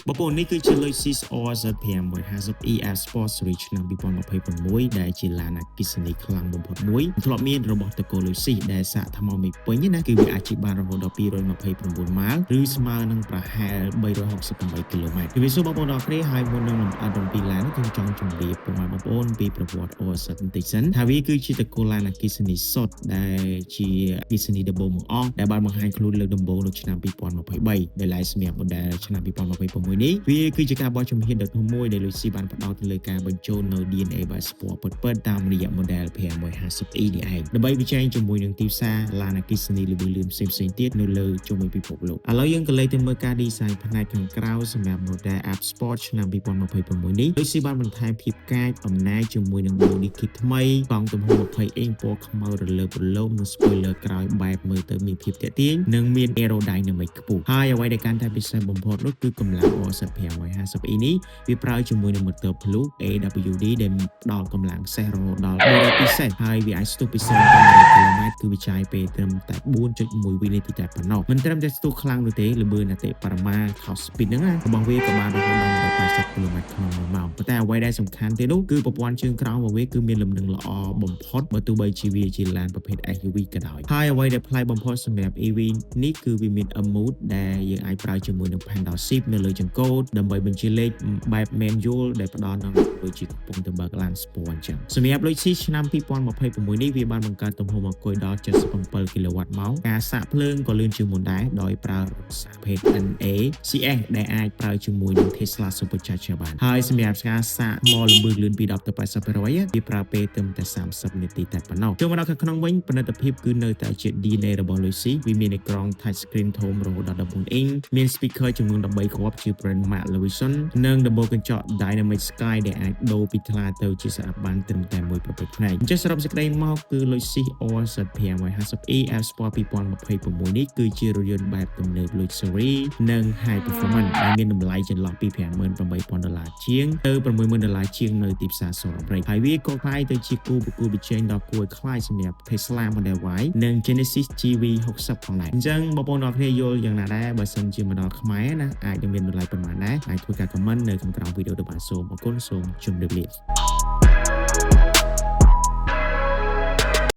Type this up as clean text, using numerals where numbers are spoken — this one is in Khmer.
បបូននេះគឺជា Lexus RZ 550e Air Sport Series ឆ្នាំ2026ដែលជាឡានអគ្គិសនីខ្លាំងបំផុតមួយធ្លាប់មានរបស់តកូល Lexus ដែលសាកថ្មមិនពេញណាគឺវាអាចជិះបានរហូតដល់229ម៉ាល់ឬស្មើនឹងប្រហែល368គីឡូម៉ែត្រពីវាសួរបងប្អូនអរគ្នាហើយមុននឹងលំអិតអំពីឡានខ្ញុំចង់ជម្រាបពុកម៉ែបងប្អូនពីប្រវត្តិ RZ បន្តិចសិនថាវាគឺជាតកូលឡានអគ្គិសនីសុទ្ធដែលជាអគ្គិសនីដំបូងបង្អស់ដែលបានបង្ហាញខ្លួនលើកដំបូងនៅឆ្នាំ2023ដែលឡាយសម្រាប់ model ឆ្នាំ2026នេះវាគឺជាការបោះជំហានដ៏ធំមួយដែល Lexus បានផ្ដោតទៅលើការបញ្ចូលនៅ DNA បែប Sport ពិតៗតាមរយៈ model 550e នេះឯងដើម្បីប្រជែងជាមួយនឹងទីផ្សារឡានអគ្គិសនីល្បឿនលឿនផ្សេងៗទៀតនៅលើជុំវិញពិភពលោកឥឡូវយើងក៏លេខទៅមើលការ design ផ្នែកខាងក្រៅសម្រាប់ model App Sport ឆ្នាំ2026នេះ Lexus បានបន្ថែមភាពកាចអំណាចជាមួយនឹង body kit ថ្មីកង់ទំហំ20អ៊ីងពណ៌ខ្មៅរលើបរលោងនិង spoiler ក្រោយបែបមើលទៅមានភាពទាក់ទាញនិងមាន aerodynamic ខ្ពស់ហើយអ្វីដែលកាន់តែពិសេសបំផុតនោះគឺកម្លាំង RZ 550e នេះវាប្រើជាមួយនឹង motor Blue AWD ដែលផ្ដល់កម្លាំងសេះរហូតដល់300ពិសេសហើយវាអាចស្ទុះពី0ទៅ100គីឡូម៉ែត្រគឺវាចាយពេលត្រឹមតែ 4.1 វិនាទីតែប៉ុណ្ណោះមិនត្រឹមតែស្ទុះខ្លាំងនោះទេល្បឿនអតិបរមា top speed ហ្នឹងណារបស់វាក៏បានរហូតដល់180គីឡូម៉ែត្រក្នុង1ម៉ោងប៉ុន្តែអ្វីដែលសំខាន់ទៀតនោះគឺប្រព័ន្ធជើងក្រោមរបស់វាគឺមានលំនឹងល្អបំផុតបើទោះបីជាវាជាឡានប្រភេទ SUV ក៏ដោយហើយអ្វីដែលប្លែកបំផុតសម្រាប់ EV នេះគឺវាមាន mode ដែលយើងអាចប្រើជាមួយនឹង pedal shift នៅលើចង្កូតដើម្បីបញ្ជាលេខបែប manual ដែលផ្ដល់នូវដូចជាកំពុងតែបើកឡាន sport អញ្ចឹងសម្រាប់ Lexus ឆ្នាំ2026នេះវាបានបង្កើតទំហំអង្គុយដល់77គីឡូវ៉ាត់ម៉ោងការសាកភ្លើងក៏លឿនជាងមុនដែរដោយប្រើសារភេទ NACS ដែលអាចប្រើជាមួយនឹង Tesla Supercharger បានហើយសម្រាប់ការសាកមកល្បឿនលឿនពី10ទៅ80%វាប្រើពេលត្រឹមតែ30នាទីតែប៉ុណ្ណោះចូលមកដល់ខាងក្នុងវិញផលិតភាពគឺនៅតែជា DNA របស់ Lexus វាមានអេក្រង់ touch screen ធំរហូតដល់14អ៊ីងមាន speaker ចំនួន13គ្រាប់ជា brand Mark Levinson និងដំបូលកញ្ចក់ Dynamic Sky ដែលអាចដូរពីថ្លាទៅជាស្អាតបានត្រឹមតែមួយប្រភេទផ្នែកអញ្ចឹងសរុបសេចក្តីមកគឺ Lexus RZ 550e Air Sport 2026នេះគឺជារថយន្តបែបទំនើប Luxury និង High Performance ដែលមានតម្លៃចន្លោះពី$58,000ជាងទៅ$60,000ជាងនៅទីផ្សារសហរដ្ឋអាមេរិកហើយវាក៏ក្លាយទៅជាគូប្រកួតប្រជែងដ៏គួរឲ្យខ្លាចសម្រាប់ Tesla Model Y និង Genesis GV60 ផងដែរអញ្ចឹងបងប្អូនអរគ្នាយល់យ៉ាងណាដែរបើសិនជាមកដល់ខ្មែរណាអាចនឹងមានតម្លៃប៉ុន្មានដែរអាចធ្វើការ comment នៅខាងក្រោមវីដេអូរបស់សូមអរគុណសូមជម្រាបលា